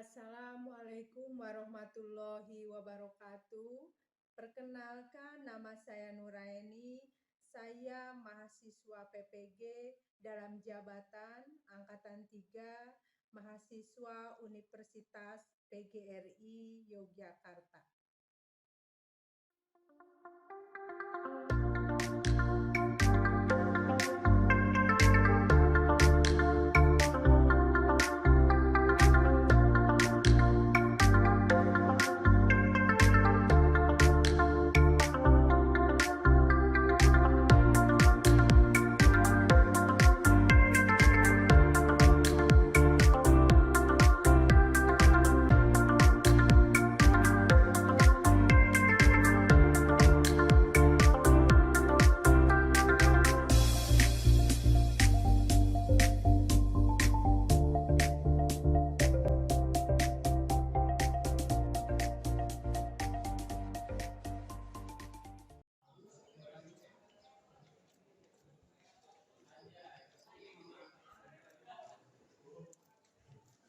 Assalamualaikum warahmatullahi wabarakatuh. Perkenalkan, nama saya Nuraini. Saya mahasiswa PPG dalam jabatan Angkatan 3, mahasiswa Universitas PGRI Yogyakarta.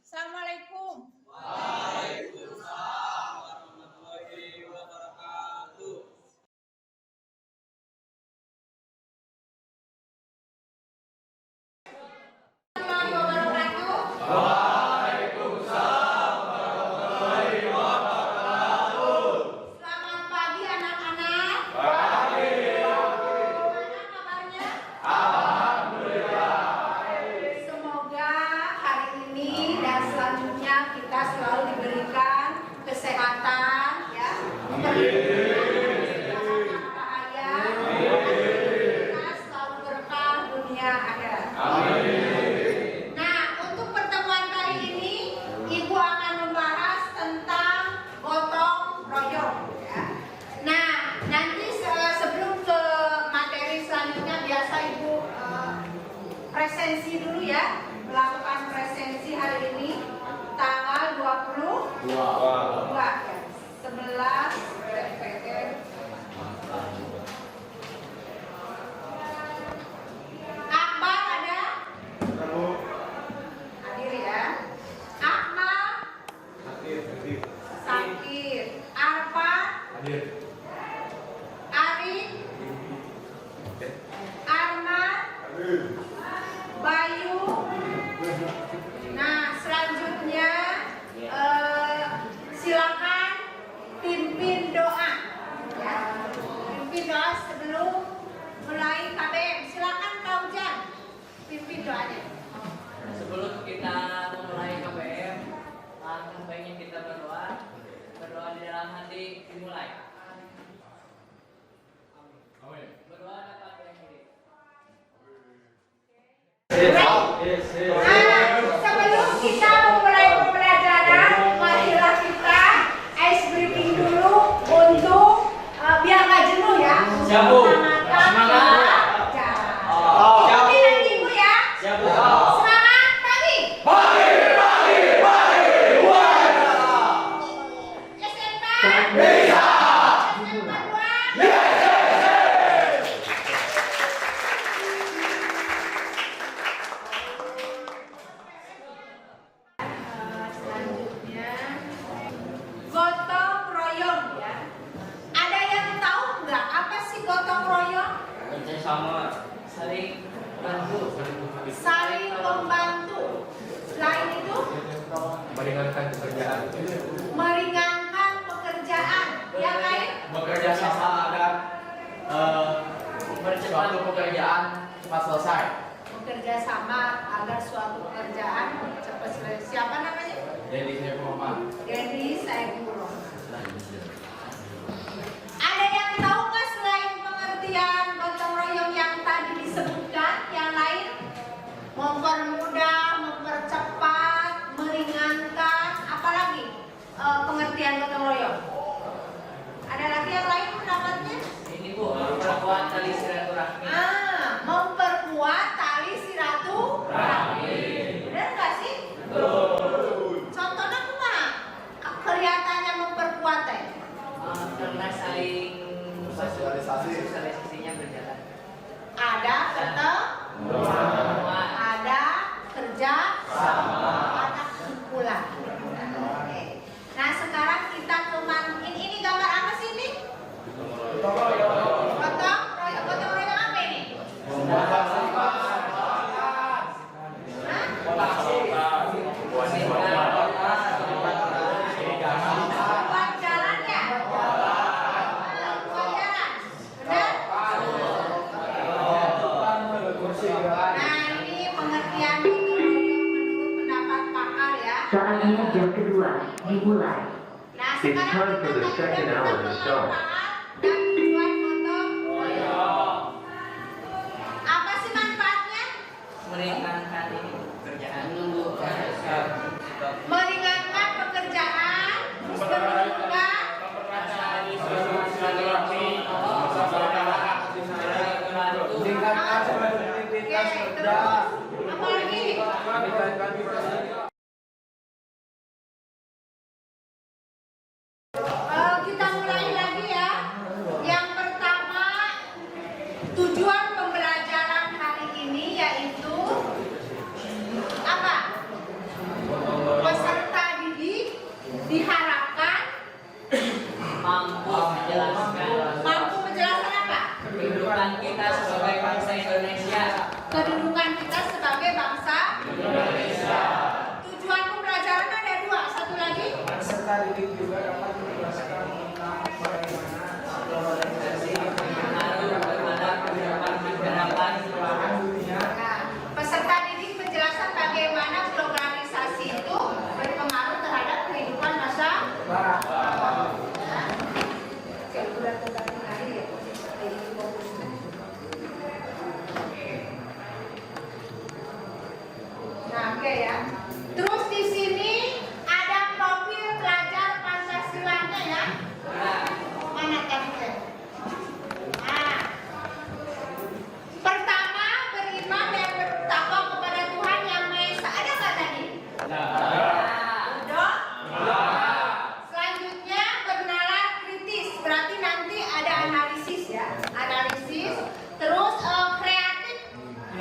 Assalamualaikum. Waalaikumsalam warahmatullahi wabarakatuh. Waalaikumsalam warahmatullahi wabarakatuh. Selamat pagi anak-anak. Pagi. Gimana kabarnya? Alhamdulillah. Semoga hari ini dan selanjutnya kita selalu diberikan kesehatan, ya. Bahaya. Kita selalu berkah dunia akhirat. Nah, untuk pertemuan kali ini, Ibu akan membahas tentang gotong royong, ya. Nah, nanti sebelum ke materi selanjutnya, biasa Ibu presensi dulu, ya. Melakukan presensi hari ini tanggal 22 ya. 11 PPM. Akbar ada? Hadir ya. Akmal sakit. Arfa Arif Arman Bayu. Nah, selanjutnya silakan pimpin doa, ya. Pimpin doa sebelum mulai KBM. Silakan Kak Ujan pimpin doanya. Sebelum kita memulai KBM, langkah baiknya kita berdoa di dalam hati dimulai. Berdoa dapat berdiri. Sebelum kita memulai pembelajaran, marilah kita ice breathing dulu untuk biar nggak jenuh, ya. Siap, Bu. Semangat. Siap. Oke, nanti Ibu, ya. Siap, Bu. Semangat pagi. SMK. Bisa. SMK 2. Selanjutnya gotong royong, ya. Ada yang tahu nggak apa sih gotong royong? Kerja sama, saling bantu. Saling membantu. Selain itu Meringankan pekerjaan. meringankan pekerjaan. Yang lain Bekerja sama agar suatu pekerjaan cepat selesai. bekerja sama agar suatu pekerjaan cepat selesai. Siapa namanya? Jadi saya Muhammad. Jadi Saifullah. Ada yang tahu nggak selain pengertian gotong royong yang tadi disebutkan, yang lain? Mempermudah, mempercepat, meringankan, apalagi pengertian gotong royong? Ada lagi yang lain pendapatnya? Ini Bu, memperkuat tali silaturahmi. Memperkuat tali silaturahmi. Benar nggak sih? Betul. Contohnya kumaha? Kelihatannya memperkuat cantuman ini gambar apa sih ini? Gotong royong apa ini? Buat jalan ya? Buat jalan, benar? Nah ini pengertian gotong royong menurut pendapat pakar ya. Saatnya jam kedua dimulai. Nah It's sekarang time for kita the second hour to start. dan tujuan gotong royong. Apa sih manfaatnya? Meringankan ini pekerjaan. Meringankan pekerjaan, terus menurunkan Oke, terus apa lagi? Kita mulai lagi ya. Yang pertama, tujuan pembelajaran hari ini yaitu apa? Peserta didik diharapkan Mampu menjelaskan mampu menjelaskan apa? kehidupan kita sebagai bangsa Indonesia. Kedudukan kita sebagai bangsa. Tujuan pembelajaran ada dua, satu lagi. Peserta didik juga dapat menjelaskan tentang bagaimana globalisasi Pengaruh terhadap kehidupan masyarakat. dunia. Nah, peserta didik menjelaskan bagaimana globalisasi itu berpengaruh terhadap kehidupan masyarakat. Oke, udah tergantung lagi ya. Nah, oke ya. Terus di sini ada profil pelajar Pancasilanya ya. Mana tadi? Nah, pertama beriman dan bertakwa kepada Tuhan yang Maha Esa. Ada nggak tadi? Udah? Selanjutnya bernalar kritis. Berarti nanti ada analisis ya. Analisis. Terus kreatif,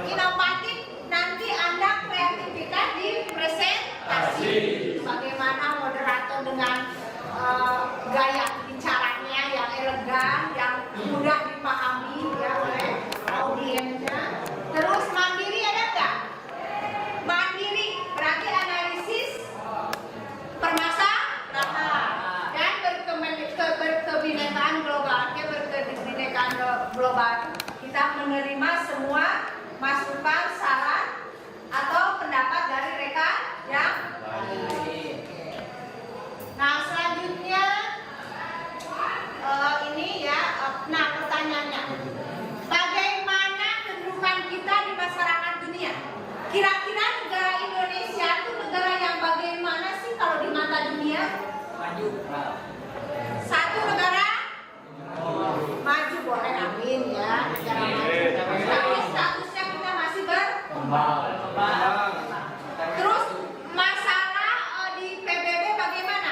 inovatif. Nanti Anda kreativitas di presentasi. Bagaimana moderator dengan gaya bicaranya yang elegan, yang mudah dipahami ya oleh audiensnya. Terus mandiri ada nggak? Mandiri berarti analisis permasalahan dan berkebinekaan global. Berkebinekaan global. Kita menerima semua masukan, saran atau pendapat dari rekan yang lain. Nah selanjutnya ini ya. Nah pertanyaannya, bagaimana kedudukan kita di masyarakat dunia? Kira-kira negara Indonesia itu negara yang bagaimana sih kalau di mata dunia? Maju. Satu negara maju, boleh amin ya. Negara maju. Tapi statusnya kita masih Terus masalah di PBB bagaimana?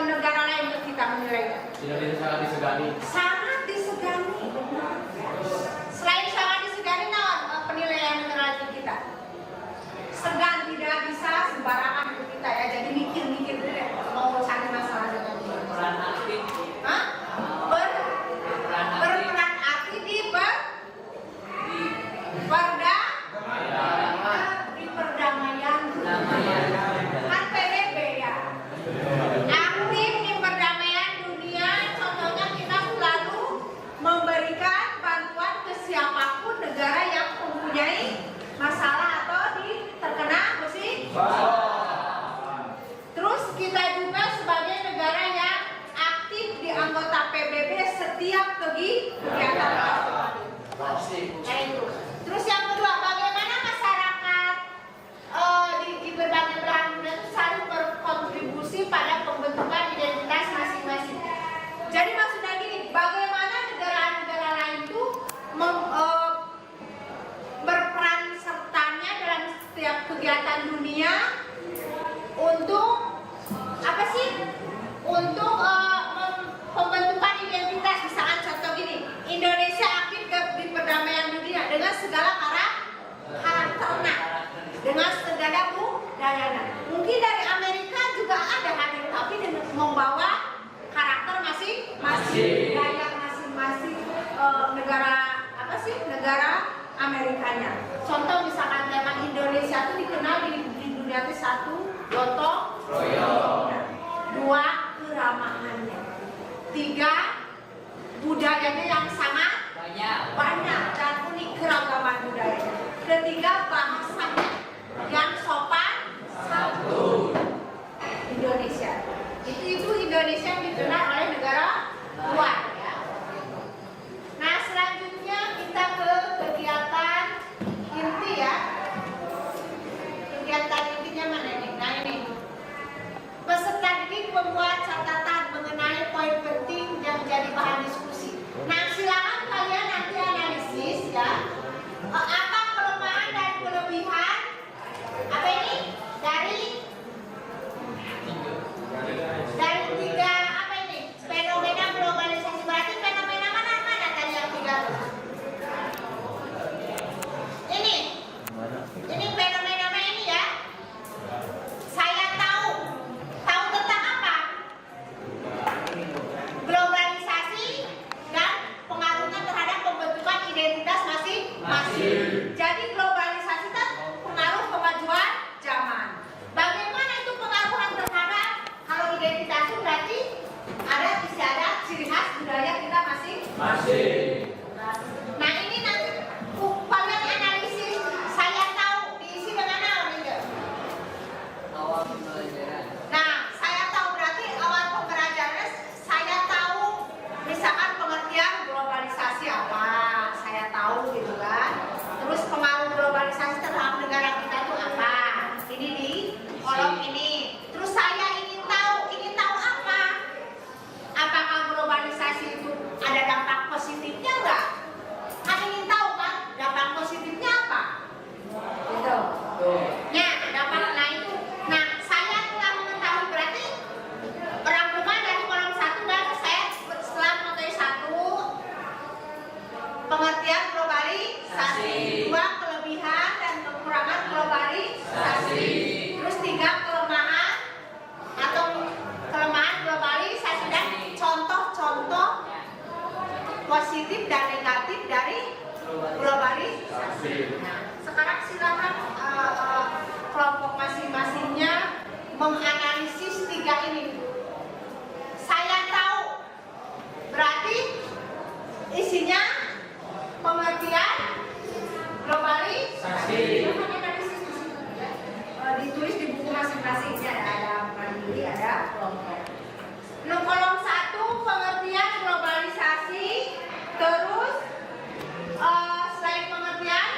Negara lain kita menilainya? Tidak bisa disegani. Sangat disegani. Selain sangat disegani, nah penilaian negara kita. Segan, tidak bisa sembarangan itu kita ya. Jadi mikir-mikir dulu ya mau cari masalah dengan dia. Peran aktif. Hah? Berperan aktif di perdamaian. Kan PBB ya. Aktif di perdamaian dunia. Contohnya kita selalu memberikan bantuan ke siapapun negara yang mempunyai masalah atau terkena musibah. Terus kita juga sebagai negara yang aktif di anggota PBB setiap kegiatan. Nah itu. Terus yang kedua, bagaimana masyarakat di berbagai belahan dunia itu saling berkontribusi pada pembentukan identitas masing-masing. Jadi maksudnya gini, bagaimana negara-negara lain itu berperan sertanya dalam setiap kegiatan dunia untuk apa sih? Untuk pembentukan identitas. Misalkan contoh gini, Indonesia aktif di perdamaian dunia dengan segala karakternya, dengan segala budayanya. Mungkin dari Amerika juga ada hadir, tapi dengan membawa Amerikanya. Contoh misalkan tema Indonesia itu dikenal di dunia itu satu, gotong royong. Dua, keramahannya. Tiga, budayanya yang sangat banyak dan unik keragaman budayanya. Ketiga, bahasanya yang sopan santun. Indonesia. Itu Indonesia yang dikenal oleh negara luar. Ya. Nah selanjutnya kita ke kegiatan inti ya. Kegiatan intinya mana nih? Nah ini. Peserta didik membuat catatan mengenai poin penting yang jadi bahan diskusi. Nah silakan kalian nanti analisis ya. Apa kelemahan dan kelebihan? Apa ini? Dari tiga apa ini? Fenomena globalisasi. Berarti fenomena mana tadi yang tiga? Ini fenomena ini ya. Saya tahu tentang apa? Globalisasi dan pengaruhnya terhadap pembentukan identitas masing-masing. Jadi globalisasi itu pengaruh kemajuan zaman. Bagaimana itu pengaruhan terhadap kalau identitas itu berarti ada ciri khas budaya kita masing-masing. Nah ini nanti kalian analisis. Saya tahu diisi dengan apa nih? Awal pembelajaran. Nah, saya tahu berarti awal pembelajarannya saya tahu misalkan pengertian globalisasi apa, saya tahu gitu kan. Terus pengaruh globalisasi terhadap negara kita itu apa? Ini di kolom ini. Terus saya ingin tahu apa? Apakah globalisasi itu ada dampak positifnya enggak? Kan ingin tahu kan dampak positifnya apa? Gitu. Nah itu. Nah, saya telah mengetahui berarti rangkuman dari kolom 1 dan saya setelah materi 1 pengertian globalisasi, 2 kelebihan dan kekurangan globalisasi, terus 3 kelemahan globalisasi dan contoh-contoh positif dan negatif dari globalisasi. Nah, sekarang silakan kelompok masing-masingnya menganalisis 3 ini. Saya tahu berarti isinya pengertian globalisasi. Silakan analisis di sini. Ditulis di buku masing-masingnya ada mandiri, ada kelompok. Kolom 1 pengertian globalisasi, terus selain pengertian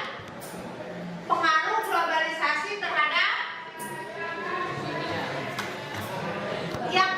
pengaruh globalisasi terhadap yang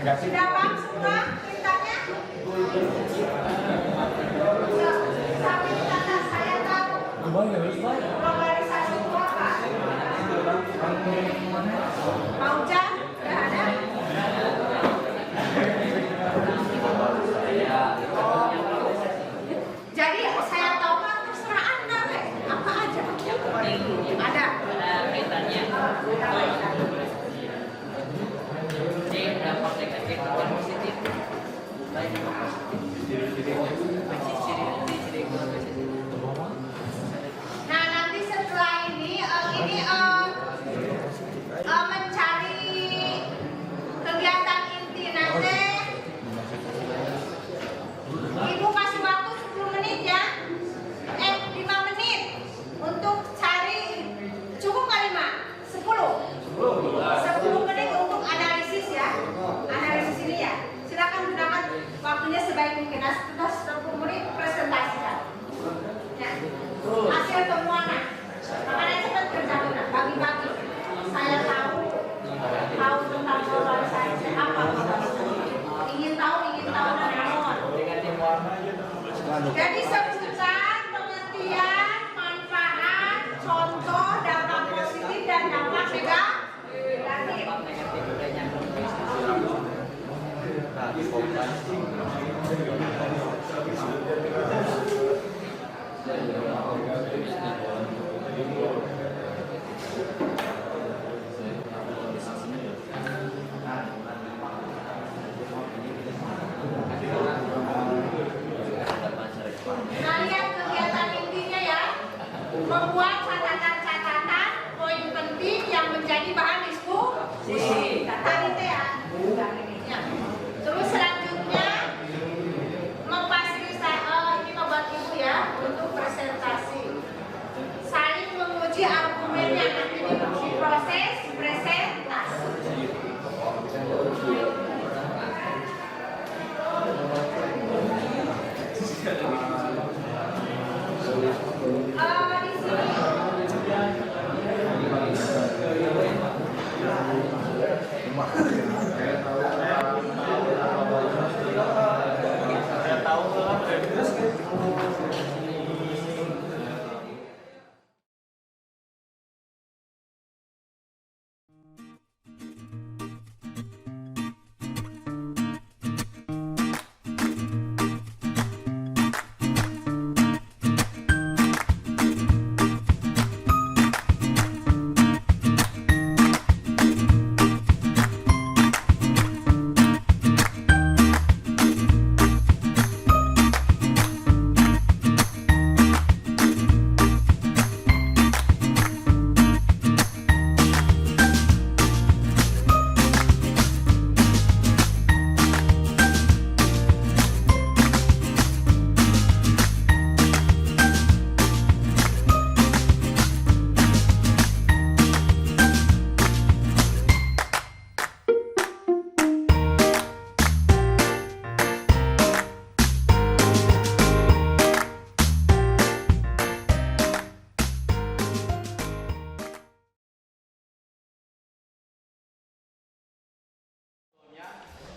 Sudah paham semua perintahnya? Sampai kata saya tahu globalisasi itu apa? Pauja, sudah ada? Jadi saya tahu kan terserah Anda, apa aja? Ada. Kaitannya dampak negatif atau positif. Nah, nanti setelah ini mencari kegiatan inti nanti. Ibu kasih waktu 10 menit ya. 5 menit untuk cari, cukup kali Mak? 10 menit untuk analisis ya. Analisis ini ya. Silakan gunakan waktunya sebaik mungkin. Nah, sudah 10 menit presentasikan. Ya. Hasil temuannya. Makanya cepat kerja benar, bagi-bagi. Saya tahu tentang globalisasi apa ingin tahu dan mohon. Jadi sebutkan pengertian, manfaat, contoh, dampak positif dan dampak negatif. Nah, lihat kegiatan intinya ya. Membuat catatan-catatan poin penting yang menjadi bahan diskusi. Data itu ya. Terus selanjutnya memfasilitasi, ini membuat ibu ya untuk presentasi. Saling menguji argumennya nanti di proses presentasi.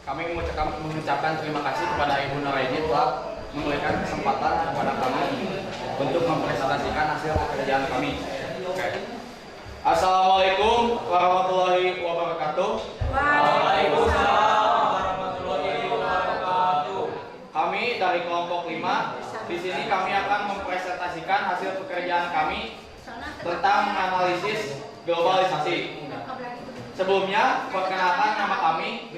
Kami mengucapkan terima kasih kepada Ibu Nuraini telah memberikan kesempatan kepada kami untuk mempresentasikan hasil pekerjaan kami. Oke. Assalamualaikum warahmatullahi wabarakatuh. Waalaikumsalam warahmatullahi wabarakatuh. Kami dari kelompok 5, di sini kami akan mempresentasikan hasil pekerjaan kami tentang analisis globalisasi. Sebelumnya, perkenalkan nama kami.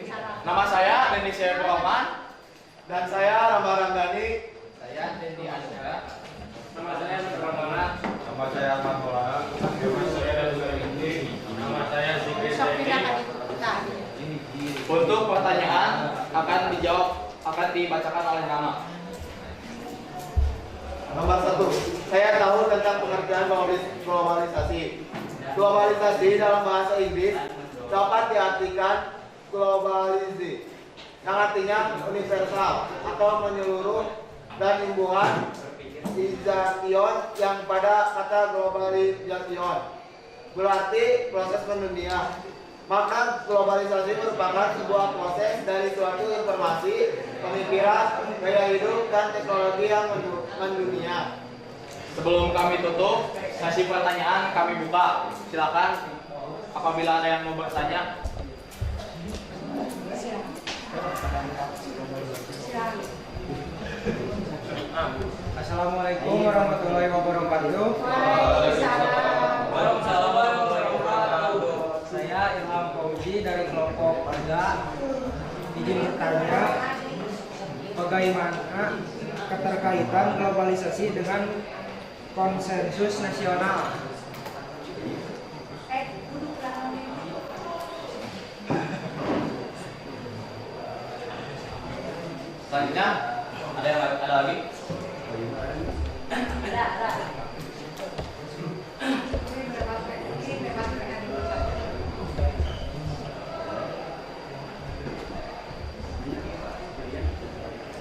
Nama saya Dendi Syekh Rahman dan saya Rama Ramdhani. Saya Dendi Asya. Nama saya Nurmana. Nama saya Ahmad Maulana. Nama saya Dr. Indi. Nama saya Zikri Zaini. Untuk pertanyaan akan dibacakan oleh nama. Nomor 1. Saya tahu tentang pengertian globalisasi. Globalisasi dalam bahasa Inggris dapat diartikan globalisasi, yang artinya universal atau menyeluruh, dan imbuhan ization yang pada kata globalization berarti proses mendunia. Maka globalisasi merupakan sebuah proses dari suatu informasi, pemikiran, gaya hidup, dan teknologi yang mendunia. Sebelum kami tutup, sesi pertanyaan kami buka. Silakan apabila ada yang mau bertanya. Assalamualaikum warahmatullahi wabarakatuh. Waalaikumsalam warahmatullahi wabarakatuh. Saya Ilham Fauzi dari kelompok Pada. Izin bertanya, bagaimana keterkaitan globalisasi dengan konsensus nasional? Selanjutnya ada lagi?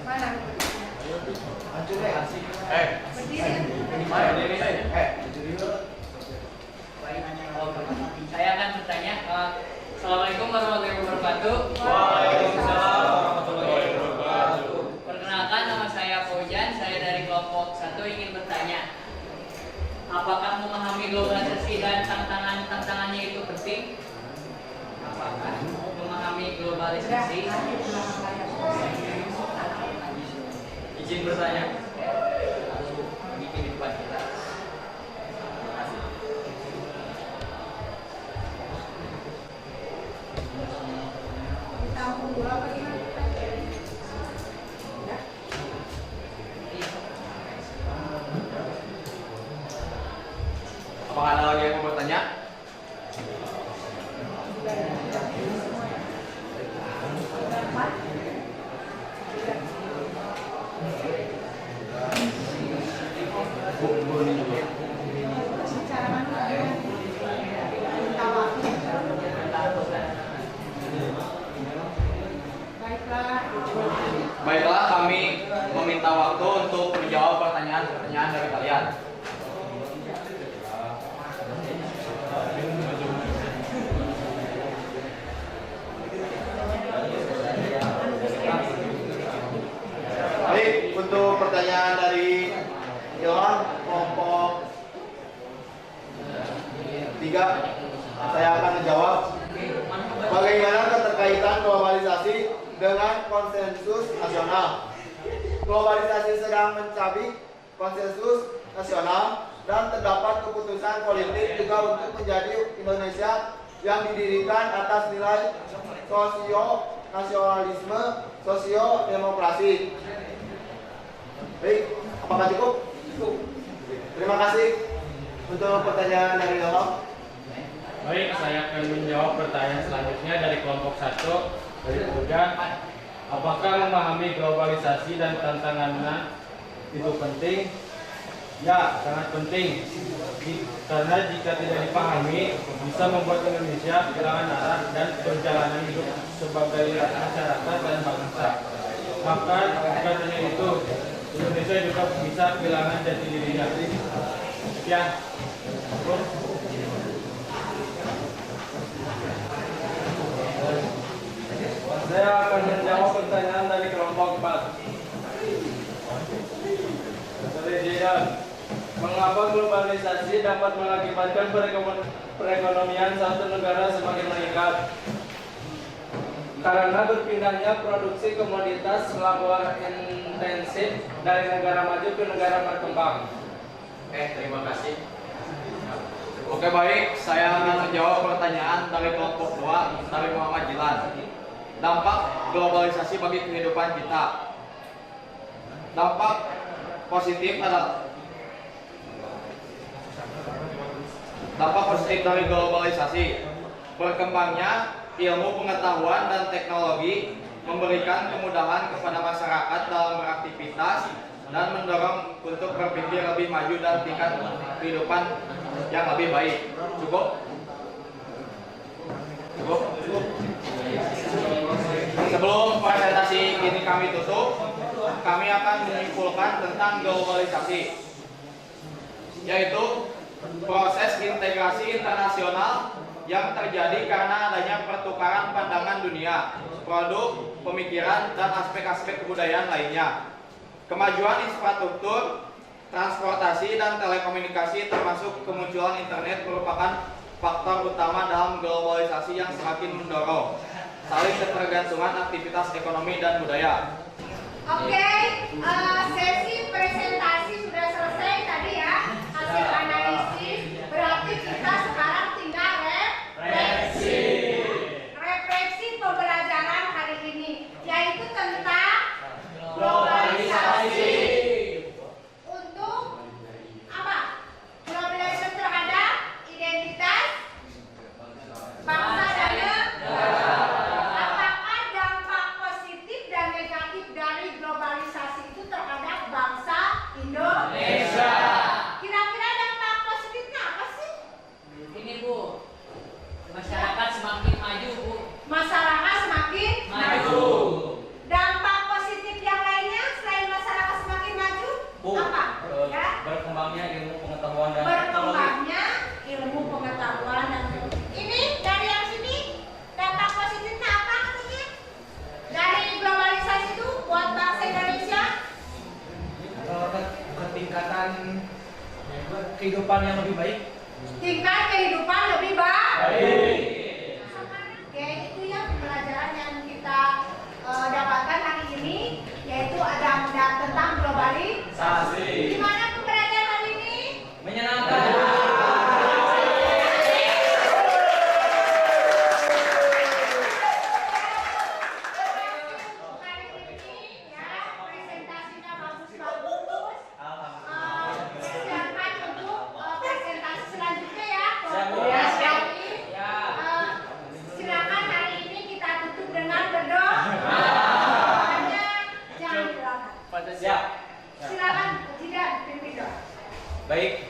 Mana? Saya akan bertanya. Assalamualaikum warahmatullahi wabarakatuh. Waalaikumsalam warahmatullahi wabarakatuh. Perkenalkan, nama saya Fauzan. Saya dari kelompok 1 ingin bertanya. Apakah memahami globalisasi dan tantangannya itu penting? Apakah memahami globalisasi? Izin bertanya. Bikin di depan kita. Ditampung dulu apa gimana? Apakah ada lagi yang mau bertanya? Baiklah, kami meminta waktu untuk menjawab pertanyaan-pertanyaan dari kalian. Baik, untuk pertanyaan dari Ilham kelompok 3, saya akan menjawab. Bagaimana keterkaitan globalisasi dengan konsensus nasional? Globalisasi sedang mencabik konsensus nasional dan terdapat keputusan politik juga untuk menjadi Indonesia yang didirikan atas nilai sosio-nasionalisme, sosio-demokrasi. Baik, apakah cukup? Cukup. Terima kasih untuk pertanyaan dari Ilham. Baik, saya akan menjawab pertanyaan selanjutnya dari kelompok 1 dari Fauzan. Apakah memahami globalisasi dan tantangannya itu penting? Ya, sangat penting. Karena jika tidak dipahami, bisa membuat Indonesia kehilangan arah dan perjalanan hidup sebagai masyarakat dan bangsa. Maka bukan hanya itu, Indonesia juga bisa kehilangan jati dirinya. Sekian. Saya akan menjawab pertanyaan dari kelompok 4. Dari Jidan, mengapa globalisasi dapat mengakibatkan perekonomian satu negara semakin meningkat? Karena berpindahnya produksi komoditas labor intensif dari negara maju ke negara berkembang. Terima kasih. Oke, baik, saya akan menjawab pertanyaan dari kelompok 2 dari Muhammad Jilan. Dampak globalisasi bagi kehidupan kita. Dampak positif dari globalisasi. Berkembangnya ilmu pengetahuan dan teknologi memberikan kemudahan kepada masyarakat dalam beraktivitas dan mendorong untuk berpikir lebih maju dan tingkat kehidupan yang lebih baik. Cukup? Cukup? Sebelum presentasi ini kami tutup, kami akan menyimpulkan tentang globalisasi, yaitu proses integrasi internasional yang terjadi karena adanya pertukaran pandangan dunia, produk, pemikiran, dan aspek-aspek kebudayaan lainnya. Kemajuan infrastruktur, transportasi, dan telekomunikasi termasuk kemunculan internet merupakan faktor utama dalam globalisasi yang semakin mendorong saling ketergantungan aktivitas ekonomi dan budaya. Oke, sesi presentasi sudah selesai tadi ya, hasil analisis. Berarti kita sekarang tinggal refleksi pembelajaran hari ini, yaitu tentang globalisasi. Untuk apa? Globalisasi terhadap identitas bangsa dan negara. Apakah dampak positif dan negatif dari globalisasi itu terhadap bangsa Indonesia? Kira-kira dampak positifnya apa sih? Ini Bu, masyarakat semakin maju Bu. Masyarakat semakin Maju. Dampak positif yang lainnya selain masyarakat semakin maju, Bu, apa? Ya? berkembangnya ilmu pengetahuan dan teknologi. Berkembangnya ilmu pengetahuan dan ini dari yang sini dampak positifnya apa katanya? Dari globalisasi itu buat bangsa Indonesia? Ketingkatan kehidupan yang lebih baik. Tingkat kehidupan lebih baik. Baik. Oke, itu ya pembelajaran yang kita dapatkan hari ini, yaitu ada tentang globalisasi. Gimana pembelajaran hari ini? Menyenangkan. Hari ini ya presentasinya bagus-bagus. Silakan untuk presentasi selanjutnya ya. Ya, siap. Ya. Silakan hari ini kita tutup dengan berdoa. Hanya jangan dilakukan. Siap. Silakan tidak pimpin doa. Baik,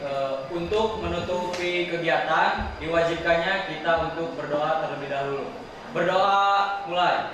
untuk menutupi kegiatan diwajibkannya kita untuk berdoa terlebih dahulu. Berdoa mulai.